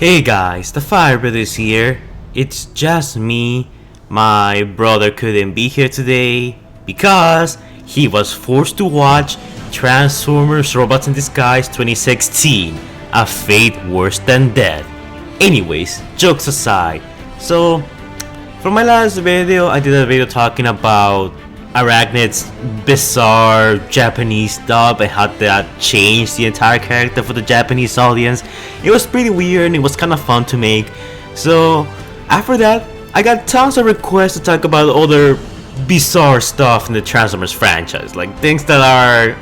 Hey guys, the Firebird is here. It's just me. My brother couldn't be here today because he was forced to watch Transformers Robots in Disguise 2016, A Fate Worse Than Death. Anyways, jokes aside, so for my last video, I did a video talking about Arachnid's bizarre Japanese dub and how that changed the entire character for the Japanese audience. It was pretty weird and it was kind of fun to make. So after that, I got tons of requests to talk about other bizarre stuff in the Transformers franchise, like things that are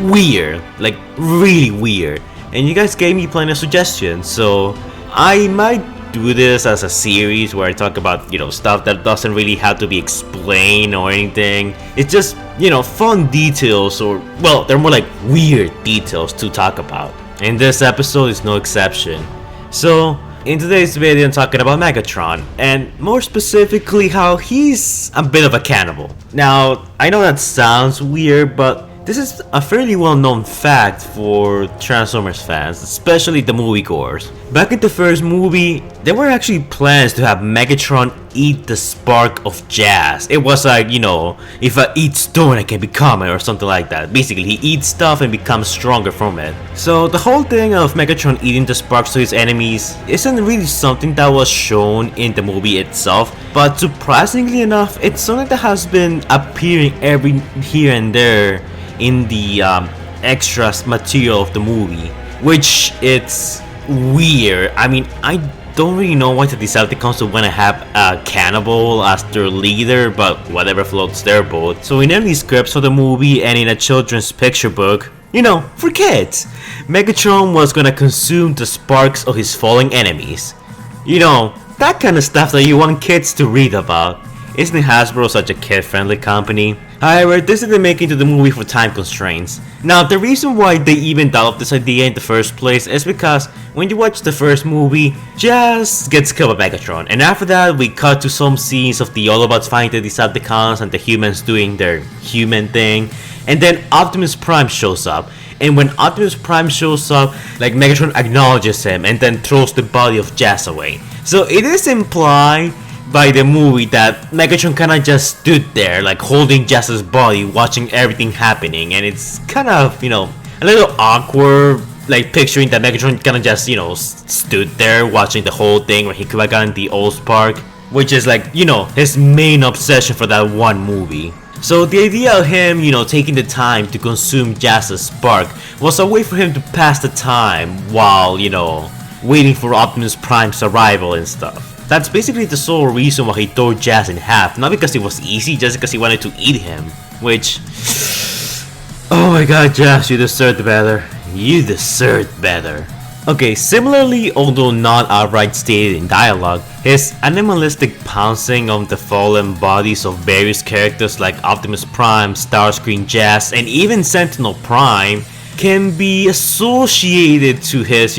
weird, like really weird. And you guys gave me plenty of suggestions, so I might do this as a series where I talk about, stuff that doesn't really have to be explained or anything. It's just, fun details, or, well, they're more like weird details to talk about. And this episode is no exception. So, in today's video, I'm talking about Megatron, and more specifically how he's a bit of a cannibal. Now, I know that sounds weird, but this is a fairly well-known fact for Transformers fans, especially the moviegoers. Back in the first movie, there were actually plans to have Megatron eat the spark of jazz. It was like, if I eat stone, I can become it, or something like that. Basically, he eats stuff and becomes stronger from it. So the whole thing of Megatron eating the sparks to his enemies isn't really something that was shown in the movie itself, but surprisingly enough, it's something that has been appearing every here and there in the extras material of the movie, which it's weird. I mean, I don't really know why the Decepticons would want to have a cannibal as their leader, but whatever floats their boat. So in any scripts for the movie and in a children's picture book, for kids, Megatron was gonna consume the sparks of his falling enemies. That kind of stuff that you want kids to read about. Isn't Hasbro such a kid-friendly company? However, this didn't make it into the movie for time constraints. Now, the reason why they even developed this idea in the first place is because when you watch the first movie, Jazz gets killed by Megatron, and after that we cut to some scenes of the Autobots fighting the Decepticons and the humans doing their human thing, and then Optimus Prime shows up. And when Optimus Prime shows up, Megatron acknowledges him and then throws the body of Jazz away. So it is implied by the movie that Megatron kinda just stood there, holding Jazz's body, watching everything happening, and it's kind of, a little awkward, picturing that Megatron kinda just, stood there watching the whole thing where he could have gotten the old spark, which is his main obsession for that one movie. So the idea of him, taking the time to consume Jazz's spark was a way for him to pass the time while, waiting for Optimus Prime's arrival and stuff. That's basically the sole reason why he tore Jazz in half, not because it was easy, just because he wanted to eat him. Which, oh my god, Jazz, you deserved better. You deserved better. Okay, similarly, although not outright stated in dialogue, his animalistic pouncing on the fallen bodies of various characters like Optimus Prime, Starscream, Jazz, and even Sentinel Prime can be associated to his,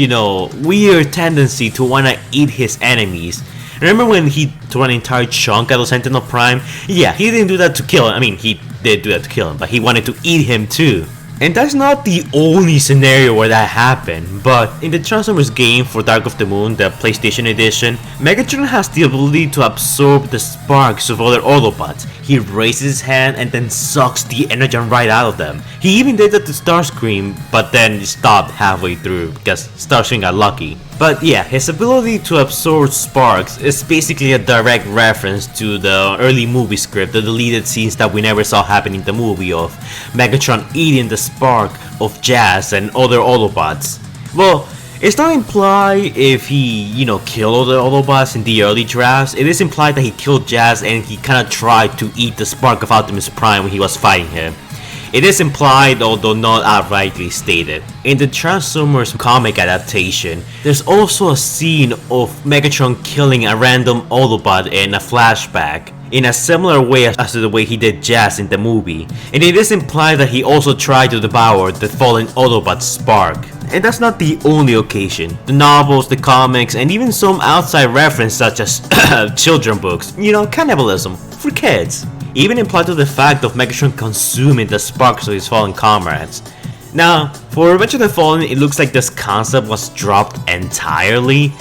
weird tendency to wanna eat his enemies. Remember when he tore an entire chunk out of Sentinel Prime? Yeah, he didn't do that to kill him. I mean, he did do that to kill him, but he wanted to eat him too. And that's not the only scenario where that happened, but in the Transformers game for Dark of the Moon, the PlayStation edition, Megatron has the ability to absorb the sparks of other Autobots. He raises his hand and then sucks the energy right out of them. He even did that to Starscream, but then stopped halfway through because Starscream got lucky. But yeah, his ability to absorb sparks is basically a direct reference to the early movie script, the deleted scenes that we never saw happen in the movie of Megatron eating the spark of Jazz and other Autobots. Well, it's not implied if he, killed all the Autobots in the early drafts. It is implied that he killed Jazz and he kinda tried to eat the spark of Optimus Prime when he was fighting him. It is implied, although not outrightly stated. In the Transformers comic adaptation, there's also a scene of Megatron killing a random Autobot in a flashback, in a similar way as to the way he did Jazz in the movie. And it is implied that he also tried to devour the fallen Autobot's spark. And that's not the only occasion. The novels, the comics, and even some outside reference such as children books, cannibalism for kids, even implied to the fact of Megatron consuming the sparks of his fallen comrades. Now, for Revenge of the Fallen, it looks like this concept was dropped entirely,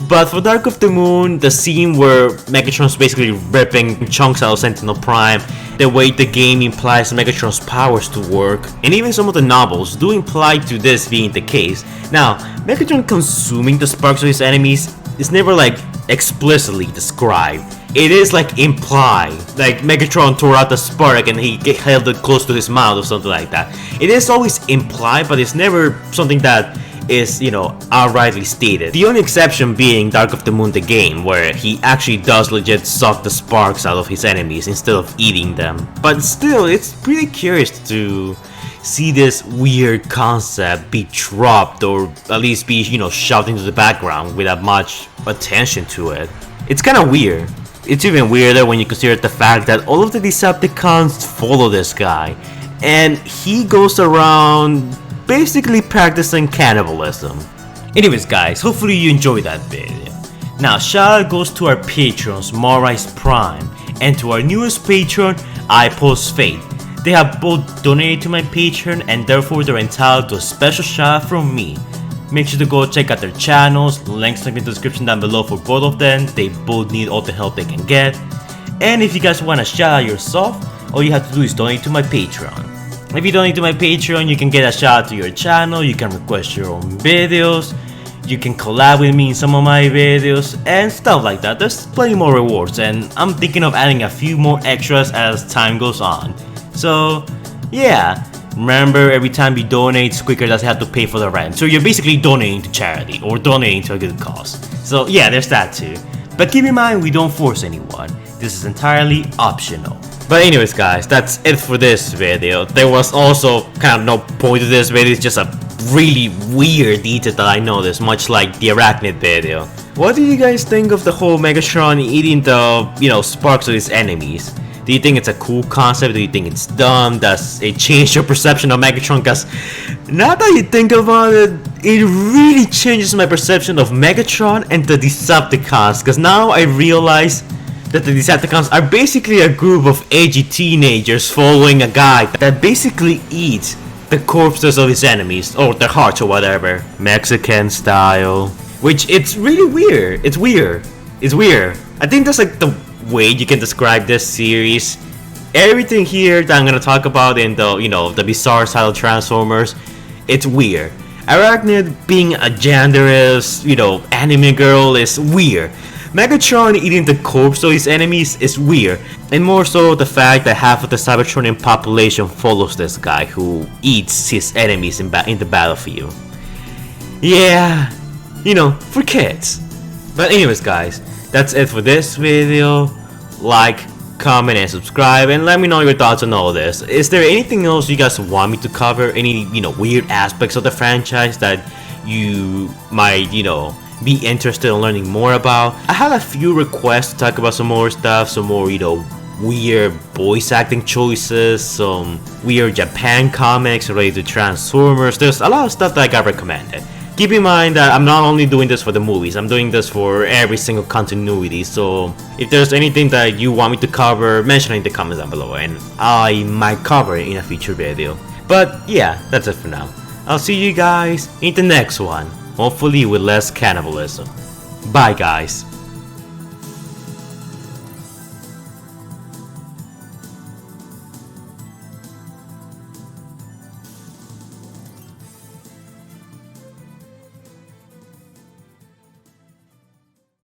But for Dark of the Moon, the scene where Megatron's basically ripping chunks out of Sentinel Prime, the way the game implies Megatron's powers to work, and even some of the novels do imply to this being the case. Now, Megatron consuming the sparks of his enemies is never like explicitly described. It is like implied, like Megatron tore out the spark and he held it close to his mouth or something like that. It is always implied, but it's never something that is, outrightly stated. The only exception being Dark of the Moon the game, where he actually does legit suck the sparks out of his enemies instead of eating them. But still, it's pretty curious to see this weird concept be dropped, or at least be, shoved into the background without much attention to it. It's kinda weird. It's even weirder when you consider the fact that all of the Decepticons follow this guy, and he goes around basically practicing cannibalism. Anyways guys, hopefully you enjoyed that video. Now shout out goes to our patrons Morrise Prime and to our newest patron iPost Fate. They have both donated to my Patreon and therefore they're entitled to a special shout out from me. Make sure to go check out their channels, links in the description down below for both of them. They both need all the help they can get. And if you guys want to shout out yourself, all you have to do is donate to my Patreon. If you donate to my Patreon, you can get a shout out to your channel, you can request your own videos, you can collab with me in some of my videos, and stuff like that. There's plenty more rewards, and I'm thinking of adding a few more extras as time goes on. So, yeah. Remember, every time you donate, Squeaker doesn't have to pay for the rent. So you're basically donating to charity, or donating to a good cause. So yeah, there's that too. But keep in mind, we don't force anyone. This is entirely optional. But anyways guys, that's it for this video. There was also kind of no point to this video, it's just a really weird detail that I noticed, much like the Arachnid video. What do you guys think of the whole Megatron eating the, sparks of his enemies? Do you think it's a cool concept? Do you think it's dumb? Does it change your perception of Megatron? Because now that you think about it, it really changes my perception of Megatron and the Decepticons. Because now I realize that the Decepticons are basically a group of edgy teenagers following a guy that basically eats the corpses of his enemies, or their hearts or whatever. Mexican style. Which, it's really weird. It's weird. It's weird. I think that's like the way you can describe this series. Everything here that I'm gonna talk about in the the bizarre side of Transformers, it's weird. Arachnid being a genderless, anime girl is weird. Megatron eating the corpse of his enemies is weird, and more so the fact that half of the Cybertronian population follows this guy who eats his enemies in the battlefield. Yeah, for kids. But anyways guys, that's it for this video. Like, comment, and subscribe, and let me know your thoughts on all this. Is there anything else you guys want me to cover? Any, weird aspects of the franchise that you might, be interested in learning more about? I have a few requests to talk about some more stuff, some more, weird voice acting choices, some weird Japan comics related to Transformers. There's a lot of stuff that I got recommended. Keep in mind that I'm not only doing this for the movies, I'm doing this for every single continuity, so if there's anything that you want me to cover, mention it in the comments down below, and I might cover it in a future video. But yeah, that's it for now. I'll see you guys in the next one, hopefully with less cannibalism. Bye guys.